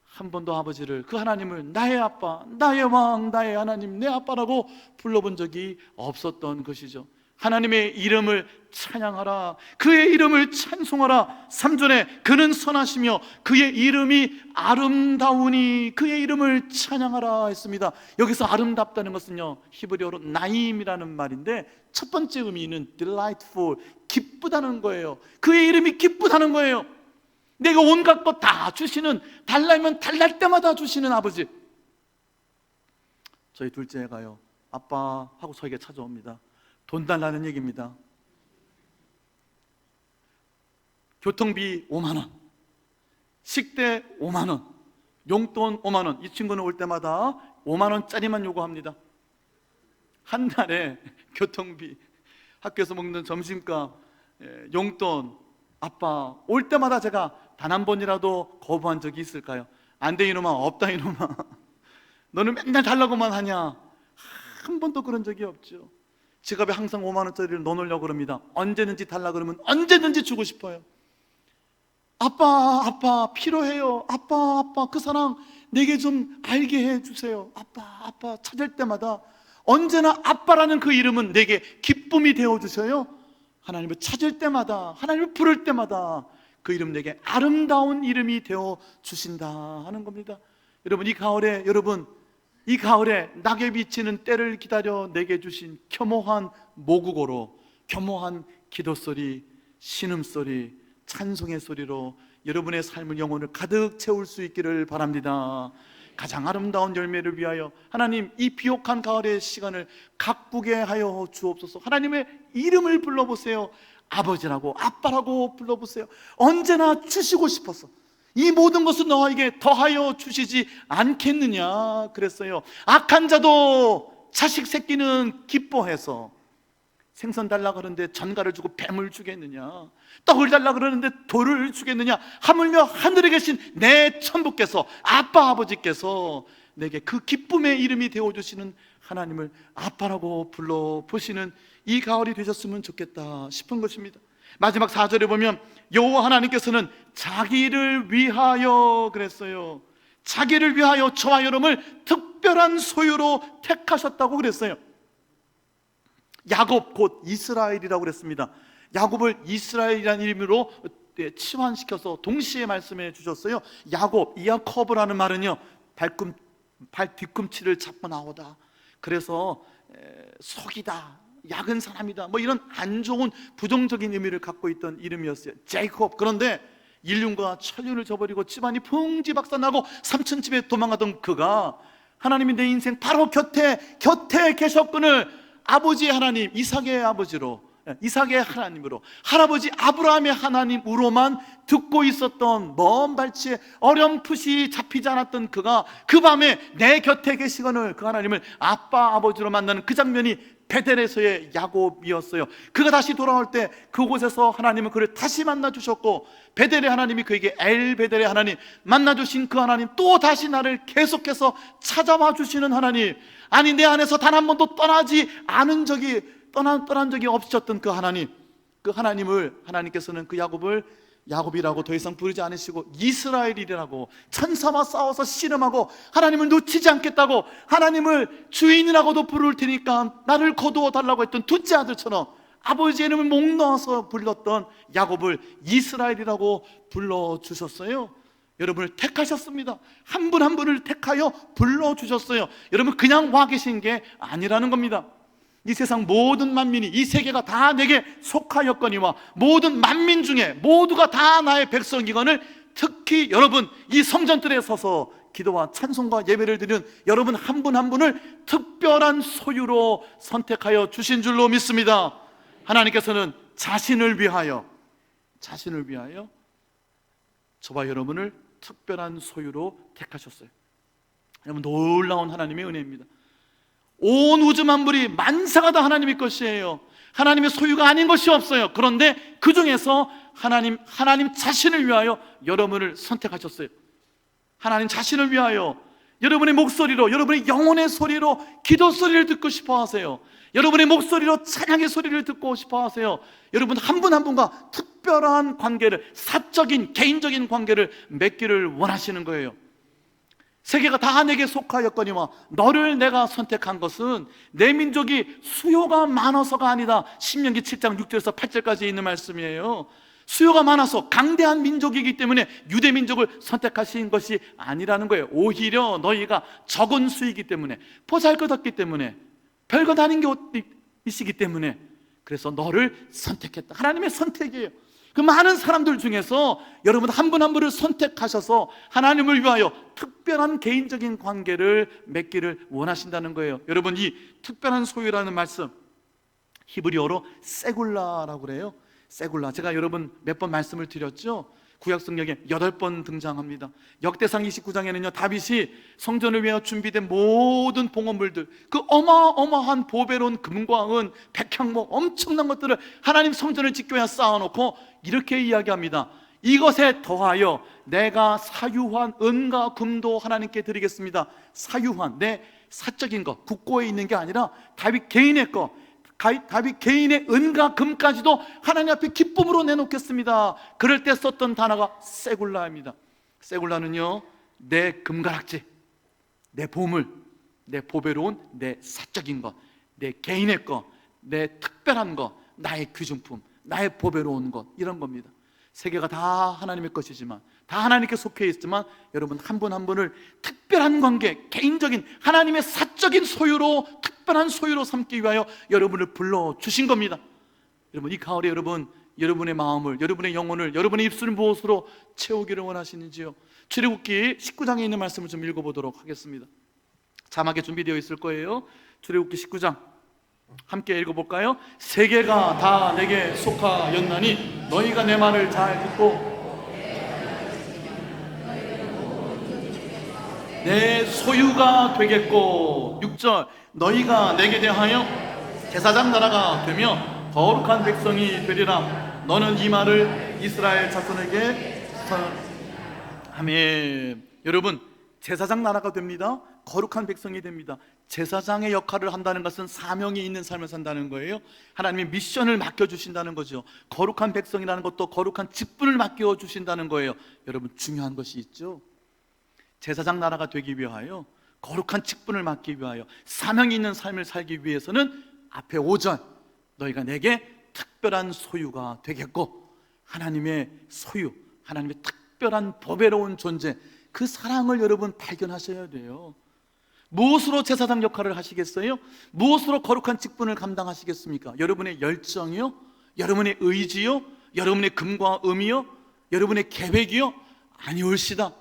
한 번도 아버지를, 그 하나님을 나의 아빠, 나의 왕, 나의 하나님, 내 아빠라고 불러본 적이 없었던 것이죠. 하나님의 이름을 찬양하라, 그의 이름을 찬송하라. 3절에 그는 선하시며 그의 이름이 아름다우니 그의 이름을 찬양하라 했습니다. 여기서 아름답다는 것은요, 히브리어로 나임이라는 말인데 첫 번째 의미는 delightful, 기쁘다는 거예요. 그의 이름이 기쁘다는 거예요. 내가 온갖 것 다 주시는, 달라면 달랄 때마다 주시는 아버지. 저희 둘째가요, 아빠 하고 저에게 찾아옵니다. 돈 달라는 얘기입니다. 교통비 5만 원, 식대 5만 원, 용돈 5만 원. 이 친구는 올 때마다 5만 원짜리만 요구합니다. 한 달에 교통비, 학교에서 먹는 점심값, 용돈, 아빠 올 때마다 제가 단 한 번이라도 거부한 적이 있을까요? 안 돼 이놈아, 없다 이놈아, 너는 맨날 달라고만 하냐. 한 번도 그런 적이 없죠. 지갑에 항상 5만 원짜리를 넣어놓으려고 그럽니다. 언제든지 달라 그러면 언제든지 주고 싶어요. 아빠 필요해요. 아빠 그 사랑 내게 좀 알게 해주세요. 아빠 찾을 때마다 언제나 아빠라는 그 이름은 내게 기쁨이 되어주셔요. 하나님을 찾을 때마다, 하나님을 부를 때마다 그 이름 내게 아름다운 이름이 되어주신다 하는 겁니다. 여러분, 이 가을에 낙엽이 지는 때를 기다려 내게 주신 겸허한 모국어로, 겸허한 기도소리, 신음소리, 찬송의 소리로 여러분의 삶을, 영혼을 가득 채울 수 있기를 바랍니다. 가장 아름다운 열매를 위하여 하나님, 이 비옥한 가을의 시간을 가꾸게 하여 주옵소서. 하나님의 이름을 불러보세요. 아버지라고, 아빠라고 불러보세요. 언제나 주시고 싶어서 이 모든 것을 너에게 더하여 주시지 않겠느냐 그랬어요. 악한 자도 자식 새끼는 기뻐해서 생선 달라 그러는데 전갈을 주고 뱀을 주겠느냐, 떡을 달라 그러는데 돌을 주겠느냐. 하물며 하늘에 계신 내 천부께서, 아빠 아버지께서 내게 그 기쁨의 이름이 되어주시는 하나님을 아빠라고 불러보시는 이 가을이 되셨으면 좋겠다 싶은 것입니다. 마지막 4절에 보면 여호와 하나님께서는 자기를 위하여 그랬어요. 자기를 위하여 저와 여러분을 특별한 소유로 택하셨다고 그랬어요. 야곱 곧 이스라엘이라고 그랬습니다. 야곱을 이스라엘이라는 이름으로 치환시켜서 동시에 말씀해 주셨어요. 야곱, 이야커브라는 말은요, 발 뒤꿈치를 잡고 나오다, 그래서 속이다, 약은 사람이다, 뭐 이런 안 좋은 부정적인 의미를 갖고 있던 이름이었어요. 제이콥. 그런데 일륜과 천륜을 저버리고 집안이 풍지박산나고 삼천집에 도망가던 그가 하나님이 내 인생 바로 곁에 계셨거늘 아버지의 하나님 이삭의 아버지로, 이삭의 하나님으로, 할아버지 아브라함의 하나님으로만 듣고 있었던 먼 발치에 어렴풋이 잡히지 않았던 그가 그 밤에 내 곁에 계시거늘 그 하나님을 아빠 아버지로 만나는 그 장면이 베델에서의 야곱이었어요. 그가 다시 돌아올 때 그곳에서 하나님은 그를 다시 만나 주셨고, 베델의 하나님이 그에게 엘 베델의 하나님, 만나 주신 그 하나님, 또 다시 나를 계속해서 찾아와 주시는 하나님, 아니 내 안에서 단 한 번도 떠난 적이 없으셨던 그 하나님, 그 하나님을 하나님께서는 그 야곱을 야곱이라고 더 이상 부르지 않으시고 이스라엘이라고, 천사와 싸워서 씨름하고 하나님을 놓치지 않겠다고 하나님을 주인이라고도 부를 테니까 나를 거두어 달라고 했던 둘째 아들처럼 아버지의 이름을 목 넣어서 불렀던 야곱을 이스라엘이라고 불러주셨어요. 여러분을 택하셨습니다. 한 분 한 분을 택하여 불러주셨어요. 여러분 그냥 와 계신 게 아니라는 겁니다. 이 세상 모든 만민이, 이 세계가 다 내게 속하였거니와 모든 만민 중에 모두가 다 나의 백성이거늘 특히 여러분 이 성전뜰에 서서 기도와 찬송과 예배를 드리는 여러분 한 분 한 분을 특별한 소유로 선택하여 주신 줄로 믿습니다. 하나님께서는 자신을 위하여 저와 여러분을 특별한 소유로 택하셨어요. 여러분 놀라운 하나님의 은혜입니다. 온 우주 만물이 만사가 다 하나님의 것이에요. 하나님의 소유가 아닌 것이 없어요. 그런데 그 중에서 하나님 자신을 위하여 여러분을 선택하셨어요. 하나님 자신을 위하여 여러분의 목소리로, 여러분의 영혼의 소리로 기도 소리를 듣고 싶어 하세요. 여러분의 목소리로 찬양의 소리를 듣고 싶어 하세요. 여러분 한 분 한 분과 특별한 관계를, 사적인 개인적인 관계를 맺기를 원하시는 거예요. 세계가 다 내게 속하였거니와 너를 내가 선택한 것은 내 민족이 수요가 많아서가 아니다. 신명기 7장 6절에서 8절까지 있는 말씀이에요. 수요가 많아서 강대한 민족이기 때문에 유대 민족을 선택하신 것이 아니라는 거예요. 오히려 너희가 적은 수이기 때문에, 보잘것없기 때문에, 별것 아닌 것이기 때문에, 그래서 너를 선택했다. 하나님의 선택이에요. 그 많은 사람들 중에서 여러분 한 분 한 분을 선택하셔서 하나님을 위하여 특별한 개인적인 관계를 맺기를 원하신다는 거예요. 여러분, 이 특별한 소유라는 말씀, 히브리어로 세굴라라고 그래요. 세굴라. 제가 여러분 몇 번 말씀을 드렸죠. 구약 성경에 8번 등장합니다. 역대상 29장에는요 다윗이 성전을 위하여 준비된 모든 봉헌물들, 그 어마어마한 보배로운 금과 은, 백향목, 엄청난 것들을 하나님 성전을 짓기 위해 쌓아놓고 이렇게 이야기합니다. 이것에 더하여 내가 사유한 은과 금도 하나님께 드리겠습니다. 사유한, 내 사적인 것, 국고에 있는 게 아니라 다윗 개인의 것, 다윗 개인의 은과 금까지도 하나님 앞에 기쁨으로 내놓겠습니다. 그럴 때 썼던 단어가 세굴라입니다. 세굴라는요, 내 금가락지, 내 보물, 내 보배로운 내 사적인 것, 내 개인의 것, 내 특별한 것, 나의 귀중품, 나의 보배로운 것, 이런 겁니다. 세계가 다 하나님의 것이지만, 다 하나님께 속해 있지만 여러분 한 분 한 분을 특별한 관계, 개인적인 하나님의 사적인 소유로, 특별한 소유로 삼기 위하여 여러분을 불러주신 겁니다. 여러분, 이 가을에 여러분의 마음을, 여러분의 영혼을, 여러분의 입술을 무엇으로 채우기를 원하시는지요? 출애굽기 19장에 있는 말씀을 좀 읽어보도록 하겠습니다. 자막에 준비되어 있을 거예요. 출애굽기 19장 함께 읽어볼까요? 세계가 다 내게 속하였나니 너희가 내 말을 잘 듣고 내 소유가 되겠고, 6절 너희가 내게 대하여 제사장 나라가 되며 거룩한 백성이 되리라. 너는 이 말을 이스라엘 자손에게 아멘. 여러분, 제사장 나라가 됩니다. 거룩한 백성이 됩니다. 제사장의 역할을 한다는 것은 사명이 있는 삶을 산다는 거예요. 하나님의 미션을 맡겨주신다는 거죠. 거룩한 백성이라는 것도 거룩한 직분을 맡겨주신다는 거예요. 여러분, 중요한 것이 있죠. 제사장 나라가 되기 위하여, 거룩한 직분을 맡기 위하여, 사명이 있는 삶을 살기 위해서는 앞에 5절 너희가 내게 특별한 소유가 되겠고, 하나님의 소유, 하나님의 특별한 보배로운 존재, 그 사랑을 여러분 발견하셔야 돼요. 무엇으로 제사장 역할을 하시겠어요? 무엇으로 거룩한 직분을 감당하시겠습니까? 여러분의 열정이요? 여러분의 의지요? 여러분의 금과 음이요? 여러분의 계획이요? 아니올시다.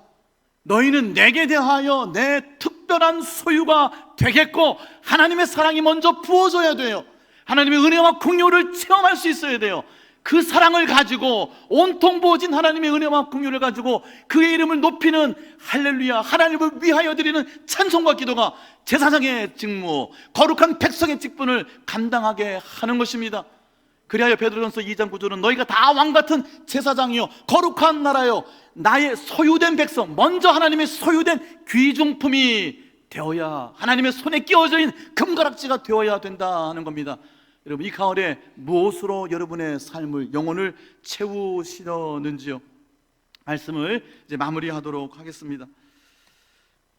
너희는 내게 대하여 내 특별한 소유가 되겠고, 하나님의 사랑이 먼저 부어져야 돼요. 하나님의 은혜와 긍휼을 체험할 수 있어야 돼요. 그 사랑을 가지고, 온통 부어진 하나님의 은혜와 긍휼을 가지고 그의 이름을 높이는 할렐루야, 하나님을 위하여 드리는 찬송과 기도가 제사장의 직무, 거룩한 백성의 직분을 감당하게 하는 것입니다. 그리하여 베드로전서 2장 9절은 너희가 다 왕같은 제사장이요 거룩한 나라요 나의 소유된 백성, 먼저 하나님의 소유된 귀중품이 되어야, 하나님의 손에 끼워져 있는 금가락지가 되어야 된다는 겁니다. 여러분, 이 가을에 무엇으로 여러분의 삶을, 영혼을 채우시려는지요? 말씀을 이제 마무리하도록 하겠습니다.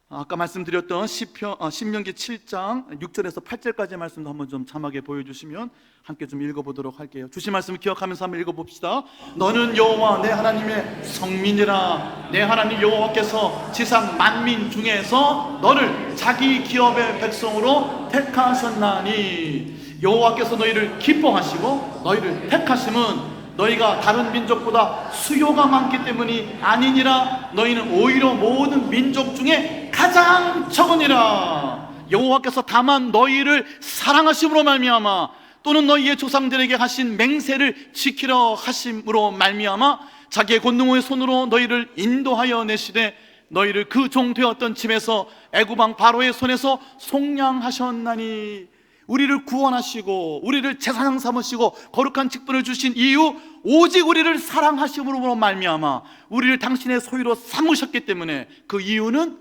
아까 말씀드렸던 신명기 7장 6절에서 8절까지의 말씀도 한번 좀 자막에 보여주시면 함께 좀 읽어보도록 할게요. 주신 말씀을 기억하면서 한번 읽어봅시다. 너는 여호와 내 하나님의 성민이라. 내 하나님 여호와께서 지상 만민 중에서 너를 자기 기업의 백성으로 택하셨나니, 여호와께서 너희를 기뻐하시고 너희를 택하심은 너희가 다른 민족보다 수요가 많기 때문이 아니니라. 너희는 오히려 모든 민족 중에 가장 적으니라. 여호와께서 다만 너희를 사랑하심으로 말미암아, 또는 너희의 조상들에게 하신 맹세를 지키려 하심으로 말미암아 자기의 권능의 손으로 너희를 인도하여 내시되 너희를 그 종 되었던 집에서 애굽 왕 바로의 손에서 속량하셨나니. 우리를 구원하시고 우리를 제사장 삼으시고 거룩한 직분을 주신 이유, 오직 우리를 사랑하심으로 말미암아 우리를 당신의 소유로 삼으셨기 때문에, 그 이유는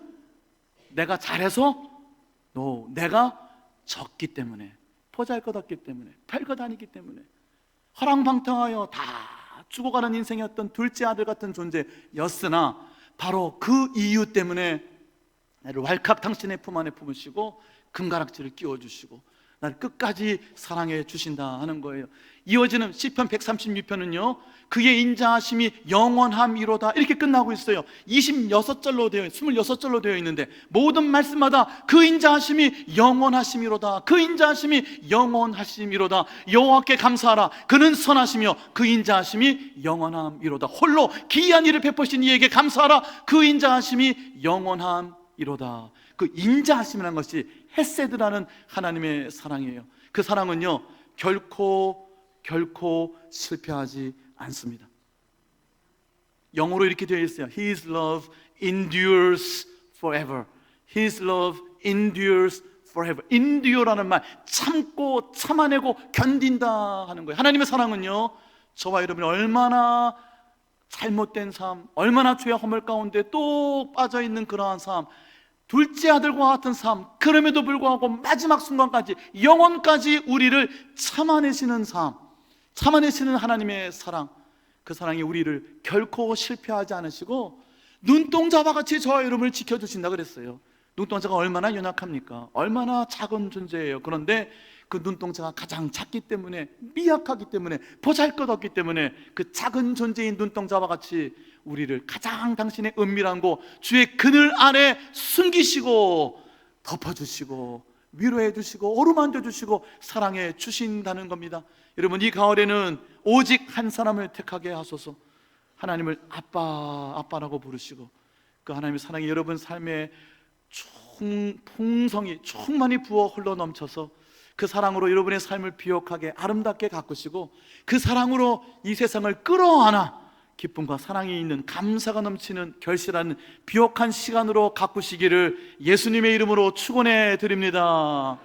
내가 잘해서? 내가 적기 때문에, 보잘것없기 때문에, 별것 아니기 때문에, 허랑방탕하여 다 죽어가는 인생이었던 둘째 아들 같은 존재였으나 바로 그 이유 때문에 나를 왈칵 당신의 품 안에 품으시고 금가락지를 끼워주시고 나를 끝까지 사랑해 주신다 하는 거예요. 이어지는 시편 136편은요 그의 인자하심이 영원함이로다 이렇게 끝나고 있어요. 26절로 되어 있는데 모든 말씀마다 그 인자하심이 영원하심이로다, 그 인자하심이 영원하심이로다, 여호와께 감사하라, 그는 선하시며 그 인자하심이 영원함이로다, 홀로 기이한 일을 베푸신 이에게 감사하라, 그 인자하심이 영원함이로다. 그 인자하심이라는 것이 헤세드라는 하나님의 사랑이에요. 그 사랑은요 결코 실패하지 않습니다. 영어로 이렇게 되어 있어요. His love endures forever. His love endures forever. endure라는 말, 참고 참아내고 견딘다 하는 거예요. 하나님의 사랑은요 저와 여러분이 얼마나 잘못된 삶, 얼마나 죄와 허물 가운데 또 빠져있는 그러한 삶, 둘째 아들과 같은 삶, 그럼에도 불구하고 마지막 순간까지, 영원까지 우리를 참아내시는 삶, 참아내시는 하나님의 사랑, 그 사랑이 우리를 결코 실패하지 않으시고 눈동자와 같이 저와 여러분을 지켜주신다 그랬어요. 눈동자가 얼마나 연약합니까? 얼마나 작은 존재예요. 그런데 그 눈동자가 가장 작기 때문에, 미약하기 때문에, 보잘것없기 때문에 그 작은 존재인 눈동자와 같이 우리를 가장 당신의 은밀한 곳, 주의 그늘 안에 숨기시고 덮어주시고 위로해 주시고 어루만져 주시고 사랑해 주신다는 겁니다. 여러분, 이 가을에는 오직 한 사람을 택하게 하소서. 하나님을 아빠라고 부르시고 그 하나님의 사랑이 여러분 삶에 풍성히 충만히 부어 흘러넘쳐서 그 사랑으로 여러분의 삶을 비옥하게 아름답게 가꾸시고 그 사랑으로 이 세상을 끌어안아 기쁨과 사랑이 있는, 감사가 넘치는 결실하는 비옥한 시간으로 가꾸시기를 예수님의 이름으로 축원해 드립니다.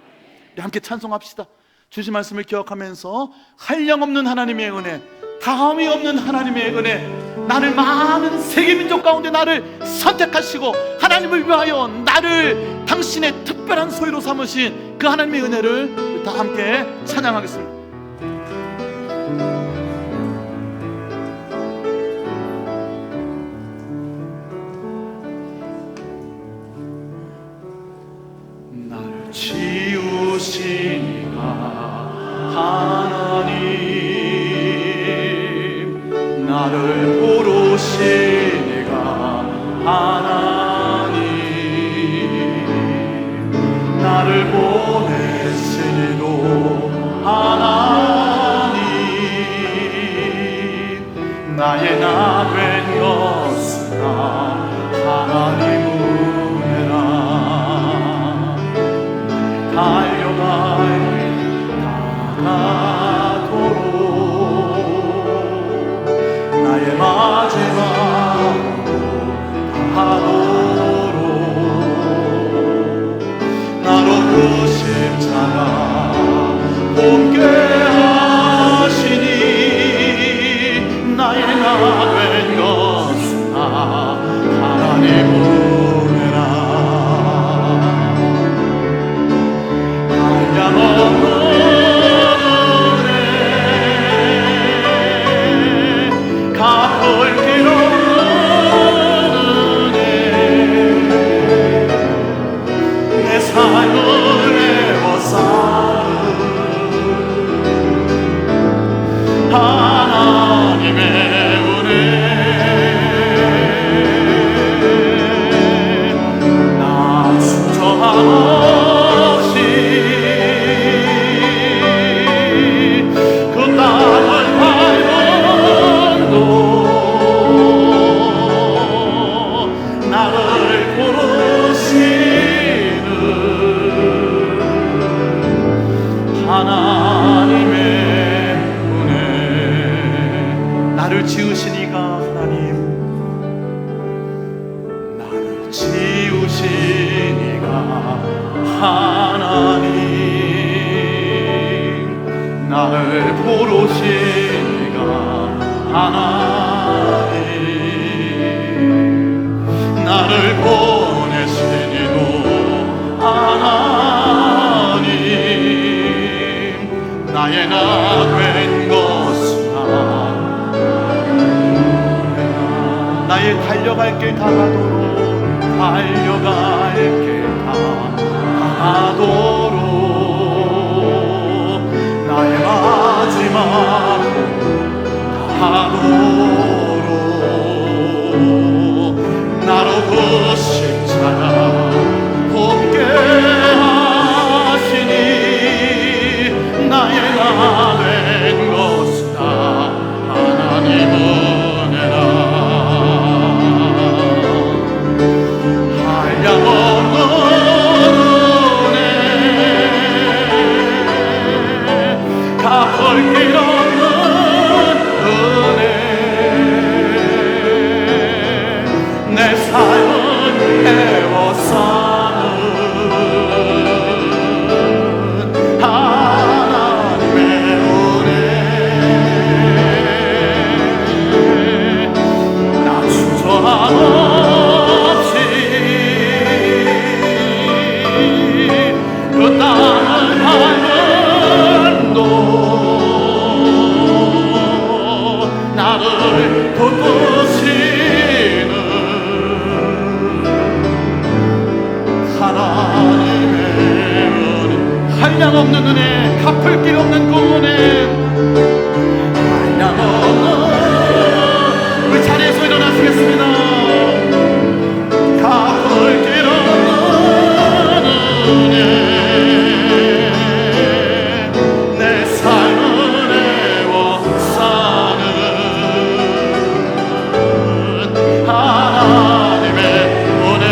우리 함께 찬송합시다. 주신 말씀을 기억하면서 한량없는 하나님의 은혜, 다함이 없는 하나님의 은혜, 나를 많은 세계민족 가운데 나를 선택하시고 하나님을 위하여 나를 당신의 특별한 소유로 삼으신 그 하나님의 은혜를 다 함께 찬양하겠습니다. 나를 지으시니까 하나님, 나를 부르시니까 하나님, 나를 보내시니도 하나님, 나의 나 된 것으나 하나님 은혜라. 다가도록 나의 마지막으로 하도록 나로 그 십자가 옮게 하시니 나의 나 된 것으나 하나님 은혜라. 한량없는 은혜, 갚을 길 없는 은혜, 내 삶을 애워싸는 하나님의 은혜, 나 순정한 지으시니가 하나님, 나를 지으시니가 하나님, 나를 부르신 이가 하나님, 나를 보내신 이도 하나님, 나의 나 된 것이나 나의 달려갈 길 다가도록, 달려갈 길 다가도록, 나의 마지막 다하도록, 나로 그 십자가 곱게 하시니 나의 나 된 것이다 하나님 은혜라. 한량없는 은혜, 갚을 길 없는 은혜, 내 삶은 애워싸는 하나님의 은혜. 나 주저함 없이 그 땅을 밟은 도 나를 돋구시는 하나님의 은혜, 한량없는 은혜, 갚을 길 없는 그 은혜, 한량없는, 우리 자리에서 일어나시겠습니다. 갚을 길 없는 은혜, 내 삶을 애워싸는 하나님의 은혜.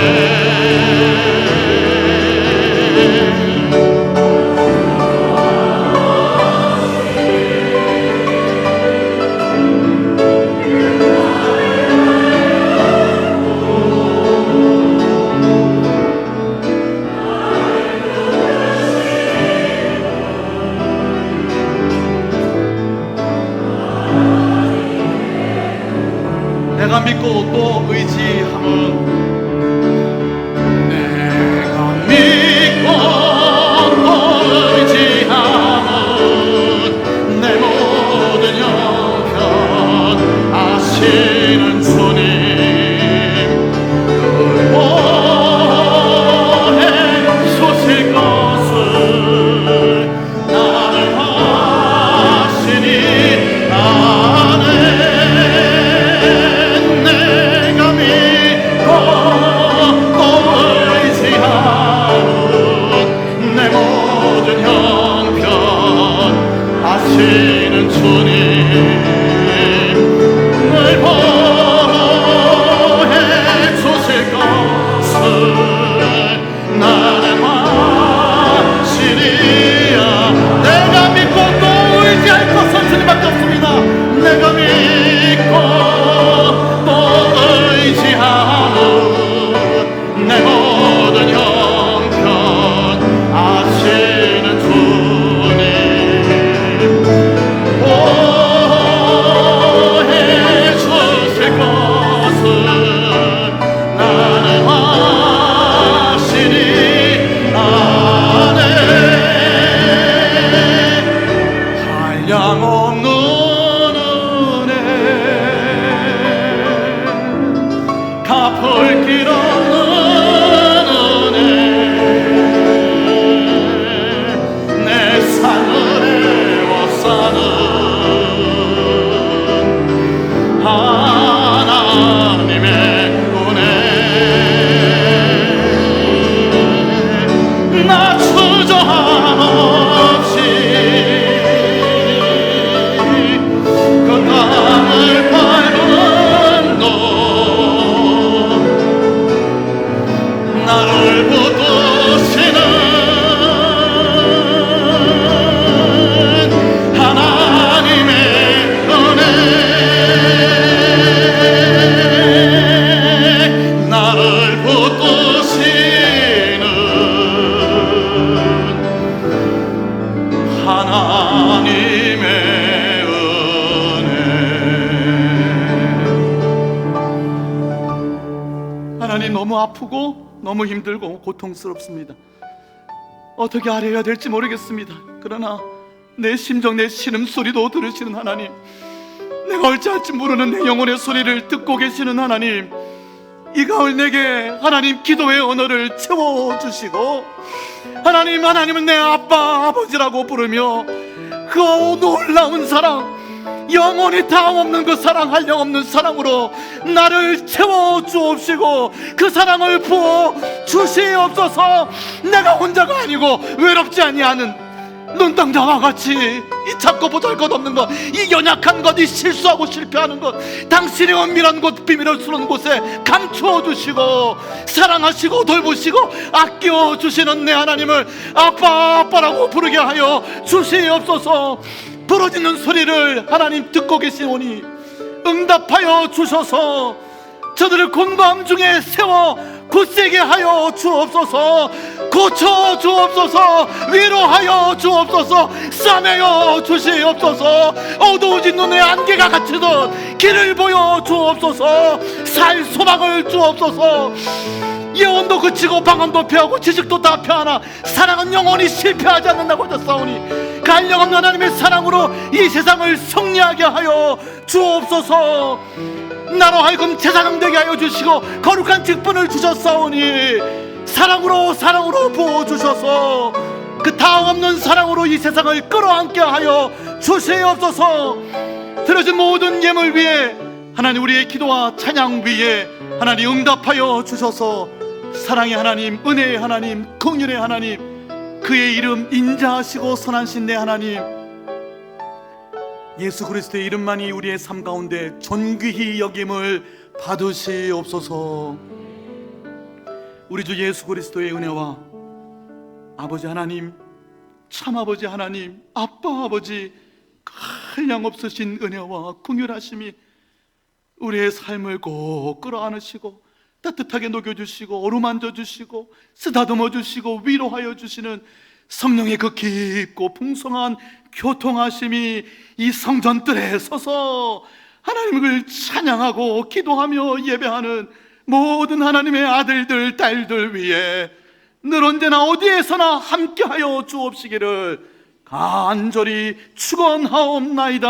내가 믿고 또 의지함은, 내가 믿고 또 의지함은 내 모든 형편 아시는 주님, 늘 보내 쏘실 것을 나를 하시니 아네. 내가 믿고 너무 아프고 너무 힘들고 고통스럽습니다. 어떻게 알아야 될지 모르겠습니다. 그러나 내 심정, 내 신음소리도 들으시는 하나님, 내가 어찌할지 모르는 내 영혼의 소리를 듣고 계시는 하나님, 이 가을 내게 하나님 기도의 언어를 채워주시고, 하나님은 내 아빠, 아버지라고 부르며 그 놀라운 사랑, 영원히 다함없는 그 사랑, 한량없는 사랑으로 나를 채워주옵시고 그 사랑을 부어 주시옵소서. 내가 혼자가 아니고 외롭지 아니하는 눈동자와 같이 이 찾고 보잘것없는 것, 이 연약한 것, 이 실수하고 실패하는 것, 당신의 은밀한 곳, 비밀을 수는 곳에 감추어 주시고 사랑하시고 돌보시고 아껴 주시는 내 하나님을 아빠, 아빠라고 부르게 하여 주시옵소서. 부러지는 소리를 하나님 듣고 계시오니 응답하여 주셔서 저들을 곤고함 중에 세워 굳세게 하여 주옵소서. 고쳐 주옵소서. 위로하여 주옵소서. 싸매여 주시옵소서. 어두워진 눈에 안개가 갇히듯 길을 보여 주옵소서. 살 소망을 주옵소서. 예언도 그치고 방언도 피하고 지식도 다 피하나 사랑은 영원히 실패하지 않는다고 하셨사오니 그 한량없는 하나님의 사랑으로 이 세상을 승리하게 하여 주옵소서. 나로 하여금 제사장 되게 하여 주시고 거룩한 직분을 주셨사오니 사랑으로 부어주셔서 그 다음없는 사랑으로 이 세상을 끌어안게 하여 주시옵소서. 드려진 모든 예물 위에 하나님, 우리의 기도와 찬양 위에 하나님 응답하여 주셔서 사랑의 하나님, 은혜의 하나님, 긍휼의 하나님, 그의 이름 인자하시고 선하신 내 하나님, 예수 그리스도의 이름만이 우리의 삶 가운데 존귀히 여김을 받으시옵소서. 우리 주 예수 그리스도의 은혜와 아버지 하나님, 참아버지 하나님, 아빠 아버지 한량없으신 은혜와 긍휼하심이 우리의 삶을 꼭 끌어안으시고 따뜻하게 녹여주시고 어루만져 주시고 쓰다듬어 주시고 위로하여 주시는 성령의 그 깊고 풍성한 교통하심이 이 성전뜰에 서서 하나님을 찬양하고 기도하며 예배하는 모든 하나님의 아들들 딸들 위해 늘 언제나 어디에서나 함께하여 주옵시기를 간절히 축원하옵나이다.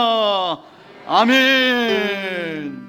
아멘.